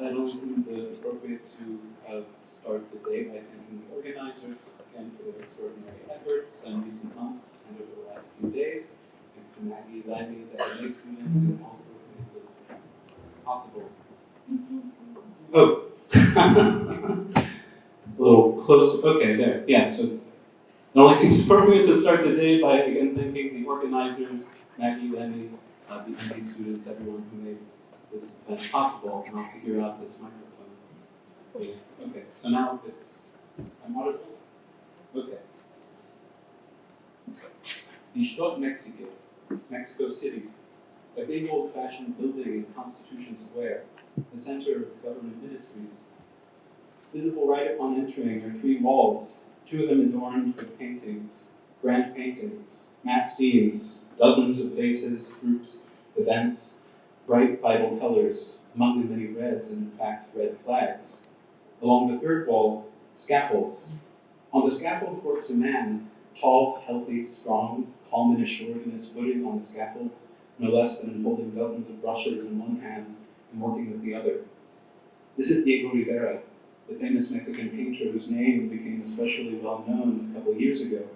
It always seems appropriate to start the day by thanking the organizers again for their extraordinary efforts in recent months and over the last few days. Thanks to Maggie, Lanny, the MA students who also made this possible. Oh, a little close. Okay, there. Yeah, so it only seems appropriate to start the day by again thanking the organizers, Maggie, Lenny, the MA students, everyone who made this event possible, and I'll figure out this microphone. Okay, so now I'm audible? Okay. Die Stadt Mexico City, a big old-fashioned building in Constitution Square, the center of government ministries. Visible right upon entering are three walls, two of them adorned with paintings, grand paintings, mass scenes, dozens of faces, groups, events, bright Bible colors, among the many reds and in fact red flags. Along the third wall, scaffolds. On the scaffold works a man, tall, healthy, strong, calm and assured in his footing on the scaffolds, no less than in holding dozens of brushes in one hand and working with the other. This is Diego Rivera, the famous Mexican painter whose name became especially well known a couple of years ago.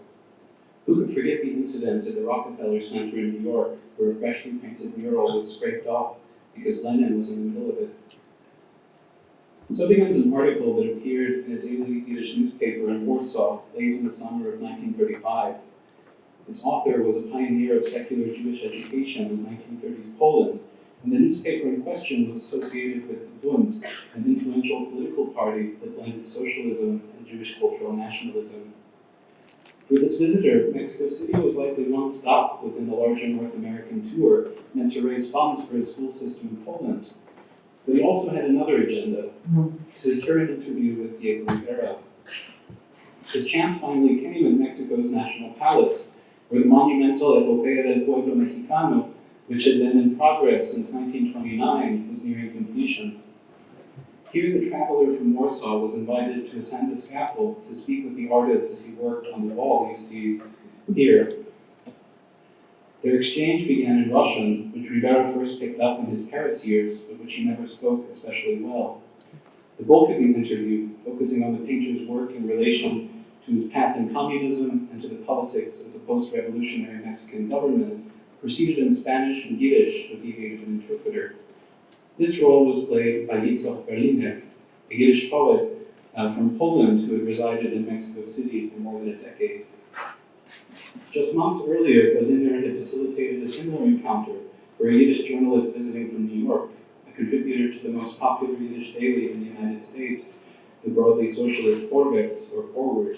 Who could forget the incident at the Rockefeller Center in New York, where a freshly painted mural was scraped off because Lenin was in the middle of it? So begins an article that appeared in a daily Yiddish newspaper in Warsaw late in the summer of 1935. Its author was a pioneer of secular Jewish education in 1930s Poland, and the newspaper in question was associated with the Bund, an influential political party that blended socialism and Jewish cultural nationalism. For this visitor, Mexico City was likely one stop within a larger North American tour meant to raise funds for a school system in Poland. But he also had another agenda, to secure an interview with Diego Rivera. His chance finally came in Mexico's National Palace, where the monumental Epopeya del Pueblo Mexicano, which had been in progress since 1929, was nearing completion. Here, the traveler from Warsaw was invited to ascend the scaffold to speak with the artist as he worked on the wall you see here. Their exchange began in Russian, which Rivera first picked up in his Paris years, but which he never spoke especially well. The bulk of the interview, focusing on the painter's work in relation to his path in communism and to the politics of the post-revolutionary Mexican government, proceeded in Spanish and Yiddish with the aid of an interpreter. This role was played by Gertz Berliner, a Yiddish poet from Poland who had resided in Mexico City for more than a decade. Just months earlier, Berliner had facilitated a similar encounter for a Yiddish journalist visiting from New York, a contributor to the most popular Yiddish daily in the United States, the broadly socialist Vorwärts, or Forward.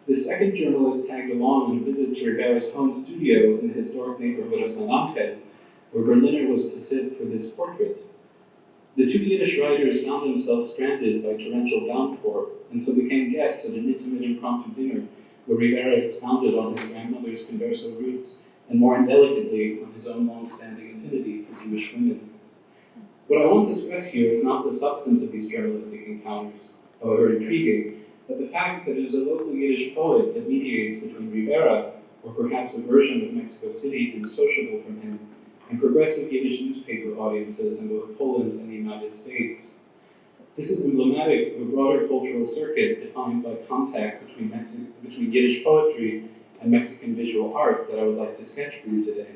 The second journalist tagged along on a visit to Rivera's home studio in the historic neighborhood of San Angel, where Berliner was to sit for this portrait. The two Yiddish writers found themselves stranded by torrential downpour, and so became guests at an intimate impromptu dinner where Rivera expounded on his grandmother's Converso roots and more indelicately on his own long-standing affinity for Jewish women. What I want to stress here is not the substance of these journalistic encounters, however intriguing, but the fact that it is a local Yiddish poet that mediates between Rivera, or perhaps a version of Mexico City indissociable from him, and progressive Yiddish newspaper audiences in both Poland and the United States. This is emblematic of a broader cultural circuit defined by contact between Yiddish poetry and Mexican visual art that I would like to sketch for you today,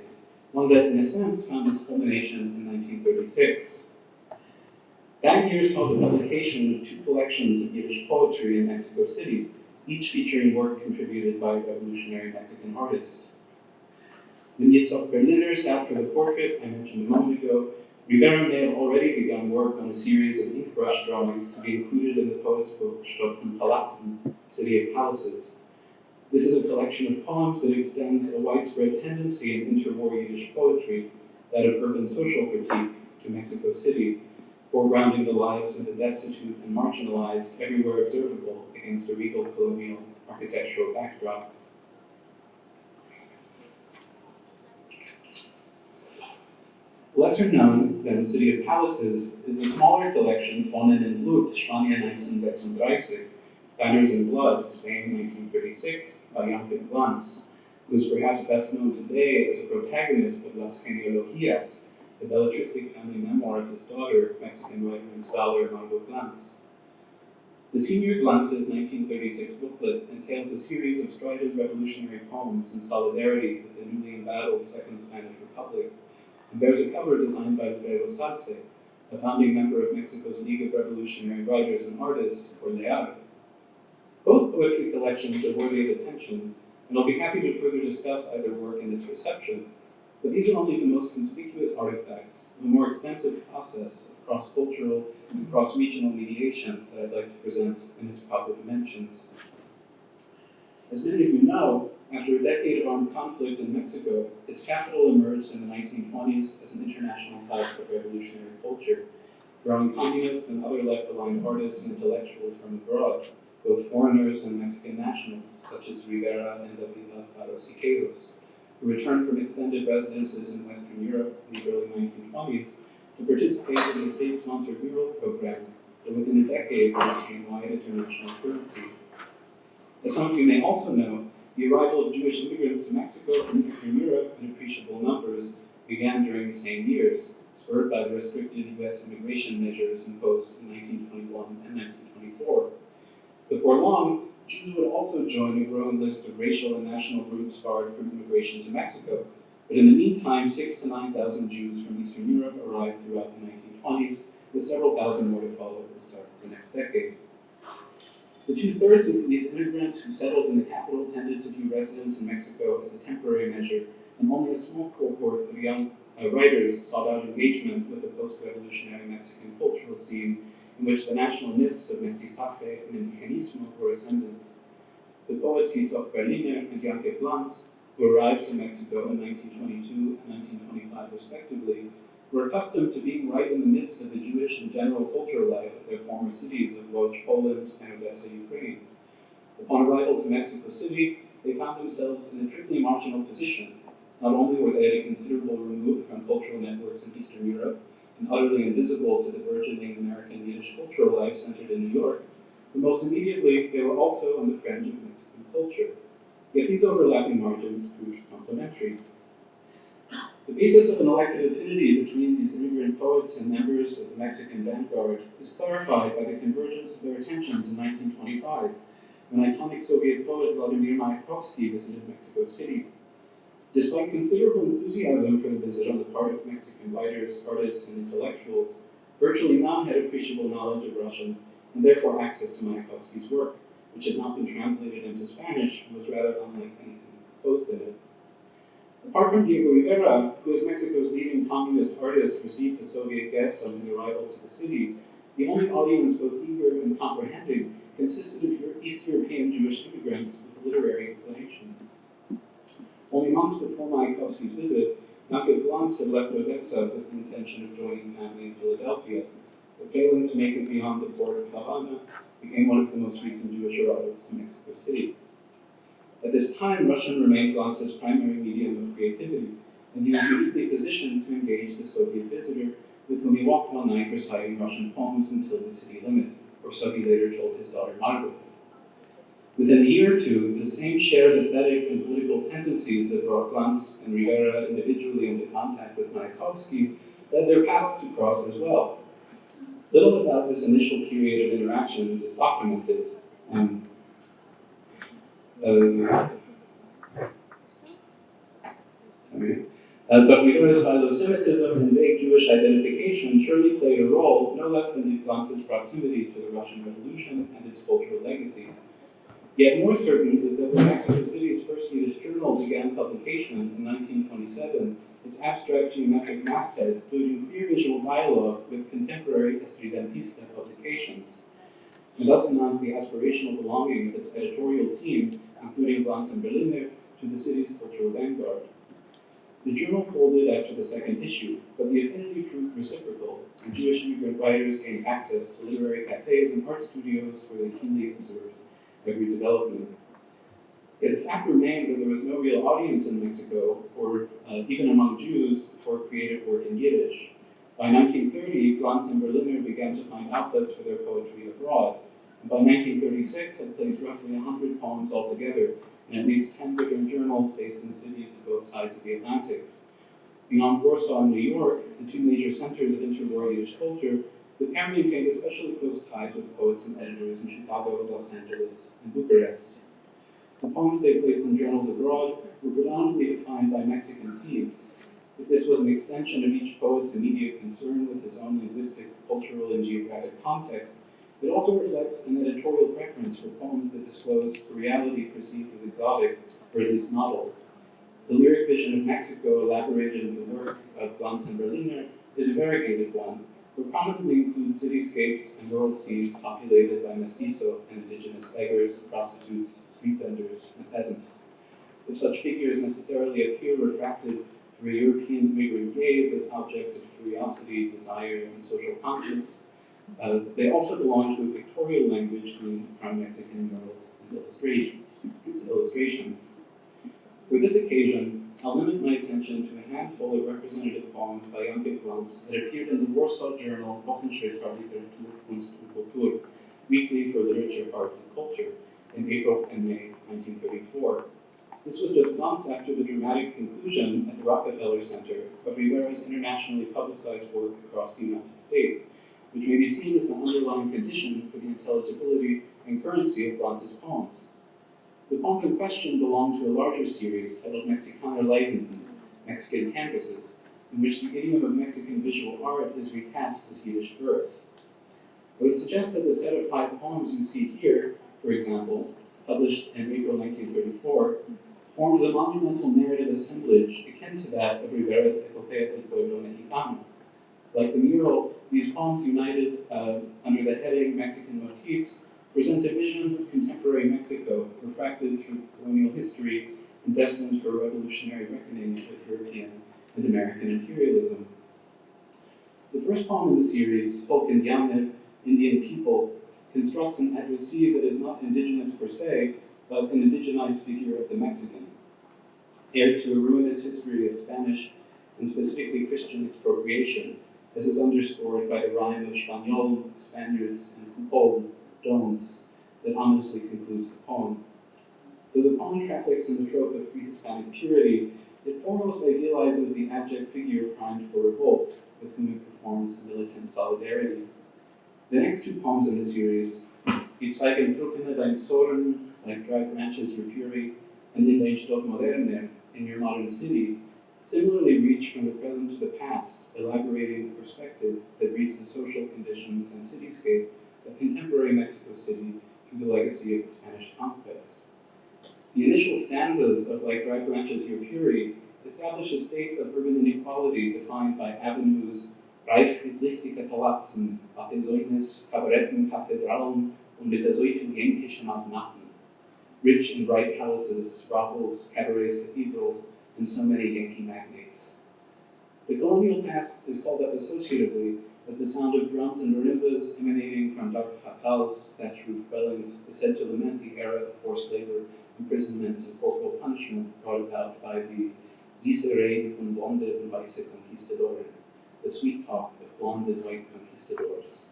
one that, in a sense, found its culmination in 1936. That year saw the publication of two collections of Yiddish poetry in Mexico City, each featuring work contributed by a revolutionary Mexican artist. When Gertz Berliner sat for the portrait I mentioned a moment ago, Rivera may have already begun work on a series of ink brush drawings to be included in the poet's book Stadt von Palästen, City of Palaces. This is a collection of poems that extends a widespread tendency in interwar Yiddish poetry, that of urban social critique, to Mexico City, foregrounding the lives of the destitute and marginalized everywhere observable against a regal colonial architectural backdrop. Lesser known than the City of Palaces is the smaller collection Fonnen in Blut, Spanien 1936, Banners in Blood, Spain 1936, by Janke Glantz, who is perhaps best known today as a protagonist of Las Genealogías, the belletristic family memoir of his daughter, Mexican writer and scholar Margot Glantz. The Senior Glantz's 1936 booklet entails a series of strident revolutionary poems in solidarity with the newly embattled Second Spanish Republic, and bears a cover designed by Alfredo Salce, a founding member of Mexico's League of Revolutionary Writers and Artists, or LEAR. Both poetry collections are worthy of attention, and I'll be happy to further discuss either work and its reception, but these are only the most conspicuous artifacts of a more extensive process of cross-cultural and cross-regional mediation that I'd like to present in its proper dimensions. As many of you know, after a decade of armed conflict in Mexico, its capital emerged in the 1920s as an international hub of revolutionary culture, drawing communist and other left-aligned artists and intellectuals from abroad, both foreigners and Mexican nationals, such as Rivera and Davila Faro Siqueiros, who returned from extended residences in Western Europe in the early 1920s to participate in the state-sponsored mural program that within a decade became wide international currency. As some of you may also know, the arrival of Jewish immigrants to Mexico from Eastern Europe in appreciable numbers began during the same years, spurred by the restrictive U.S. immigration measures imposed in 1921 and 1924. Before long, Jews would also join a growing list of racial and national groups barred from immigration to Mexico. But in the meantime, 6,000 to 9,000 Jews from Eastern Europe arrived throughout the 1920s, with several thousand more to follow at the start of the next decade. The 2/3 of these immigrants who settled in the capital tended to view residence in Mexico as a temporary measure, and only a small cohort of young writers sought out engagement with the post-revolutionary Mexican cultural scene, in which the national myths of mestizaje and indigenismo were ascendant. The poets Yitzhak Berliner and Yankee Glantz, who arrived to Mexico in 1922 and 1925 respectively, were accustomed to being right in the midst of the Jewish and general cultural life of their former cities of Lodz, Poland, and Odessa, Ukraine. Upon arrival to Mexico City, they found themselves in a triply marginal position. Not only were they at a considerable remove from cultural networks in Eastern Europe, and utterly invisible to the burgeoning American Yiddish cultural life centered in New York, but most immediately, they were also on the fringe of Mexican culture. Yet these overlapping margins proved complementary. The basis of an elective affinity between these immigrant poets and members of the Mexican vanguard is clarified by the convergence of their attentions in 1925, when iconic Soviet poet Vladimir Mayakovsky visited Mexico City. Despite considerable enthusiasm for the visit on the part of Mexican writers, artists, and intellectuals, virtually none had appreciable knowledge of Russian, and therefore access to Mayakovsky's work, which had not been translated into Spanish and was rather unlike anything proposed in it. Apart from Diego Rivera, who as Mexico's leading communist artist received the Soviet guest on his arrival to the city, the only audience both eager and comprehending consisted of East European Jewish immigrants with literary inclination. Only months before Mayakovsky's visit, Yankee Glantz had left Odessa with the intention of joining family in Philadelphia, but failing to make it beyond the port of Havana, became one of the most recent Jewish arrivals to Mexico City. At this time, Russian remained Glantz's primary medium of creativity, and he was uniquely positioned to engage the Soviet visitor, with whom he walked one night reciting Russian poems until the city limit, or so he later told his daughter Margot. Within a year or two, the same shared aesthetic and political tendencies that brought Glantz and Rivera individually into contact with Mayakovsky led their paths to cross as well. Little about this initial period of interaction is documented. But Rivera's philo-Semitism and vague Jewish identification surely played a role, no less than did Glantz's proximity to the Russian Revolution and its cultural legacy. Yet more certain is that when Mexico City's first Yiddish journal began publication in 1927, its abstract geometric mastheads stood in clear visual dialogue with contemporary estridentista publications, and thus announced the aspirational belonging of its editorial team, including Glantz and Berliner, to the city's cultural vanguard. The journal folded after the second issue, but the affinity proved reciprocal, and Jewish immigrant writers gained access to literary cafes and art studios where they keenly observed every development. Yet the fact remained that there was no real audience in Mexico, or even among Jews, for creative work in Yiddish. By 1930, Glantz and Berliner began to find outlets for their poetry abroad, and by 1936 had placed roughly 100 poems altogether in at least 10 different journals based in cities at both sides of the Atlantic. Beyond Warsaw and New York, the two major centers of inter-war Yiddish culture, the pair maintained especially close ties with poets and editors in Chicago, Los Angeles, and Bucharest. The poems they placed in journals abroad were predominantly defined by Mexican themes. If this was an extension of each poet's immediate concern with his own linguistic, cultural, and geographic context, it also reflects an editorial preference for poems that disclose a reality perceived as exotic, or at least novel. The lyric vision of Mexico elaborated in the work of Glanz and Berliner is a variegated one, but prominently includes cityscapes and rural scenes populated by mestizo and indigenous beggars, prostitutes, street vendors, and peasants. If such figures necessarily appear refracted through a European immigrant gaze as objects of curiosity, desire, and social conscience, they also belong to a pictorial language gleaned from Mexican murals and illustrations. For this occasion, I'll limit my attention to a handful of representative poems by Jan Glanz that appeared in the Warsaw journal Wochenschrift für Literatur, Kunst und Kultur, Weekly for Literature, Art, and Culture, in April and May 1934. This was just months after the dramatic conclusion at the Rockefeller Center of Rivera's internationally publicized work across the United States, which may be seen as the underlying condition for the intelligibility and currency of Glanz's poems. The poems in question belong to a larger series titled Mexikaner Leibenden, Mexican Canvases, in which the idiom of Mexican visual art is recast as Yiddish verse. I would suggest that the set of 5 poems you see here, for example, published in April 1934, forms a monumental narrative assemblage akin to that of Rivera's Epopeya del Pueblo Mexicano. Like the mural, these poems united under the heading Mexican Motifs present a vision of contemporary Mexico refracted through colonial history and destined for revolutionary reckoning with European and American imperialism. The first poem in the series, Folk Indianer, Indian People, constructs an addressee that is not indigenous per se, but an indigenized figure of the Mexican, heir to a ruinous history of Spanish and specifically Christian expropriation, as is underscored by the rhyme of Español, Spaniards, and Cupol, Domes, that ominously concludes the poem. Though the poem traffics in the trope of pre-Hispanic purity, it foremost idealizes the abject figure primed for revolt, with whom it performs militant solidarity. The next 2 poems in the series, Ich zeige Truppene dein Zorn, Like Dry Branches Your Fury, and In dein Stadt Moderne, In Your Modern City, similarly reach from the present to the past, elaborating a perspective that reads the social conditions and cityscape of contemporary Mexico City through the legacy of the Spanish conquest. The initial stanzas of Like Dry Branches Your Fury establish a state of urban inequality defined by avenues, reich mit lichtige Palatzen, Athesäunis, Kabaretten, Kathedralen und mit der solchen jänkischen Magnaten. Rich and bright palaces, brothels, cabarets, cathedrals, and so many Yankee magnates. The colonial past is called up associatively as the sound of drums and marimbas emanating from dark jacals, thatch roof dwellings, is said to lament the era of forced labor, imprisonment, and corporal punishment brought about by the Süße Rede von blonde und weiße Conquistadoren, the sweet talk of blonde and white conquistadors.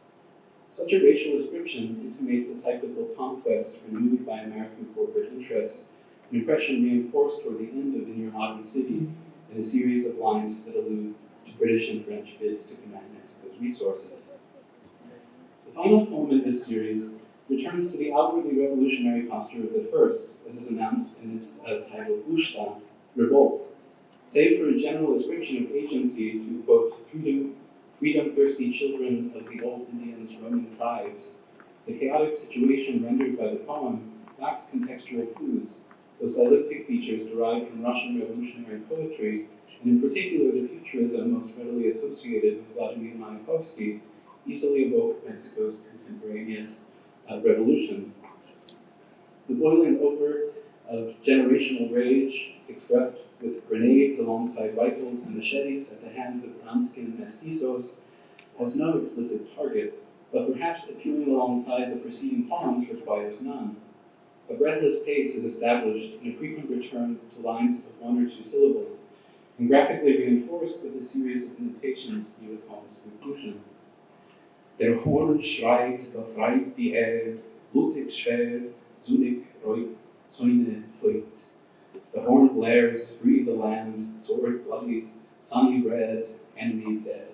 Such a racial ascription intimates a cyclical conquest renewed by American corporate interests, an impression reinforced toward the end of In Your Modern City in a series of lines that allude to British and French bids to command Mexico's resources. The final poem in this series returns to the outwardly revolutionary posture of the first, as is announced in its title, Aufstand, Revolt, save for a general ascription of agency to, quote, freedom-thirsty children of the old Indians' roaming tribes. The chaotic situation rendered by the poem lacks contextual clues, though stylistic features derived from Russian revolutionary poetry, and in particular the futurism most readily associated with Vladimir Mayakovsky, easily evoke Mexico's contemporaneous revolution. The boiling over of generational rage, expressed with grenades alongside rifles and machetes at the hands of brown-skinned mestizos, has no explicit target, but perhaps appearing alongside the preceding poems requires none. A breathless pace is established in a frequent return to lines of 1 or 2 syllables, and graphically reinforced with a series of annotations near the poem's conclusion. Der Horn schreit, befreit die Erd, blutig schwer, Zunig reut, Zäune heut. The horn blares, free the land, sword bloodied, sunny bread, enemy dead.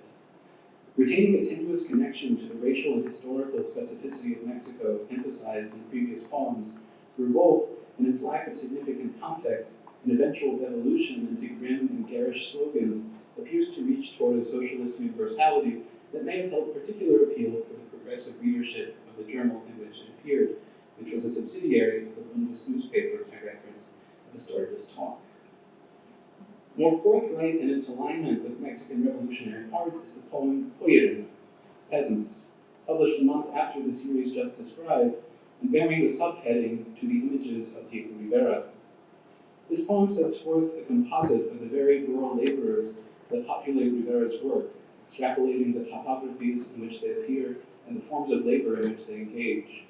Retaining a tenuous connection to the racial and historical specificity of Mexico emphasized in previous poems, Revolt, in its lack of significant context and eventual devolution into grim and garish slogans, appears to reach toward a socialist universality that may have held particular appeal for the progressive readership of the journal in which it appeared, which was a subsidiary of the Bundes newspaper I referenced at the start of this talk. More forthright in its alignment with Mexican revolutionary art is the poem Poyeren, Peasants, published a month after the series just described, and bearing the subheading To the Images of Diego Rivera. This poem sets forth a composite of the very rural laborers that populate Rivera's work, extrapolating the topographies in which they appear and the forms of labor in which they engage.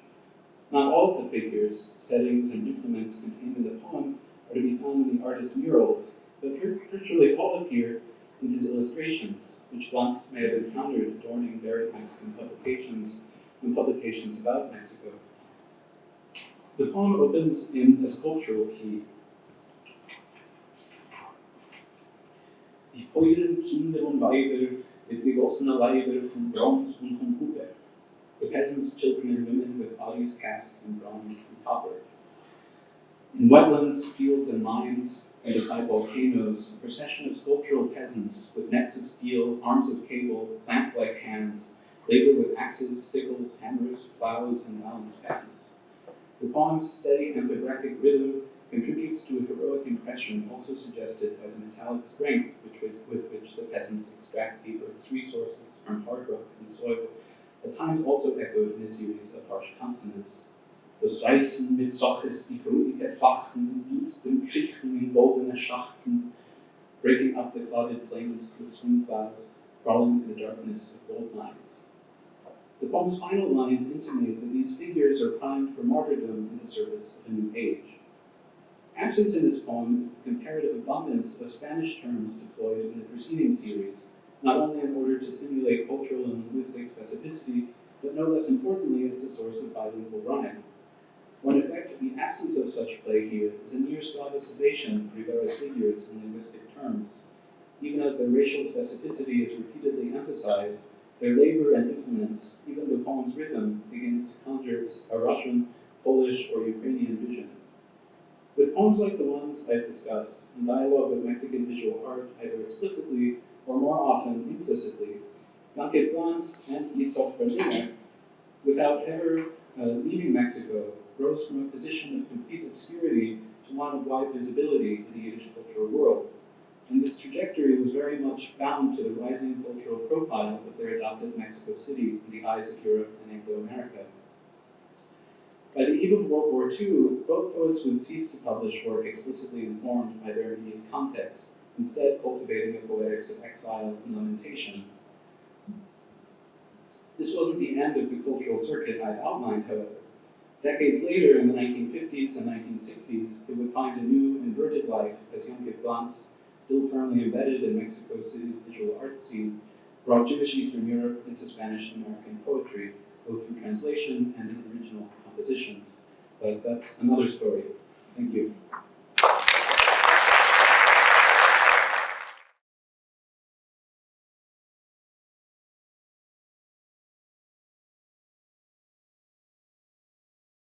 Not all of the figures, settings, and implements contained in the poem are to be found in the artist's murals, but virtually all appear in his illustrations, which Glantz may have encountered adorning varied Mexican publications and publications about Mexico. The poem opens in a sculptural key. Die Poiren, Kinder und Weiber, mit gegossene Leiber von Bronze und von Kupfer. The peasants, children, and women with bodies cast in bronze and copper. In wetlands, fields, and mines, and beside volcanoes, a procession of sculptural peasants with necks of steel, arms of cable, clamp-like hands, labor with axes, sickles, hammers, plows, and balance pans. The poem's steady amphibrechic rhythm contributes to a heroic impression also suggested by the metallic strength with which the peasants extract the earth's resources from hard rock and soil, at times also echoed in a series of harsh consonants. Das Reißen mit Soches, die Chronik erfachen, Diensten, Kriechen in goldene Schachten, breaking up the clouded plains with swing clouds, crawling in the darkness of gold mines. The poem's final lines intimate that these figures are primed for martyrdom in the service of a new age. Absent in this poem is the comparative abundance of Spanish terms deployed in the preceding series, not only in order to simulate cultural and linguistic specificity, but no less importantly as a source of bilingual rhyme. One effect of the absence of such play here is a near Slavicization of Rivera's figures in linguistic terms. Even as their racial specificity is repeatedly emphasized, their labor and implements, even the poem's rhythm, begins to conjure a Russian, Polish, or Ukrainian vision. With poems like the ones I've discussed, in dialogue with Mexican visual art, either explicitly or more often implicitly, Blanquet Glantz and Yitzhak Berliner, without ever leaving Mexico, rose from a position of complete obscurity to one of wide visibility in the Yiddish cultural world. And this trajectory was very much bound to the rising cultural profile of their adopted Mexico City in the eyes of Europe and Anglo-America. By the eve of World War II, both poets would cease to publish work explicitly informed by their immediate context, instead cultivating a poetics of exile and lamentation. This wasn't the end of the cultural circuit I've outlined, however. Decades later, in the 1950s and 1960s, it would find a new, inverted life as young Glantz, still firmly embedded in Mexico City's visual art scene, brought Jewish Eastern Europe into Spanish-American poetry, both through translation and in original compositions. But that's another story. Thank you.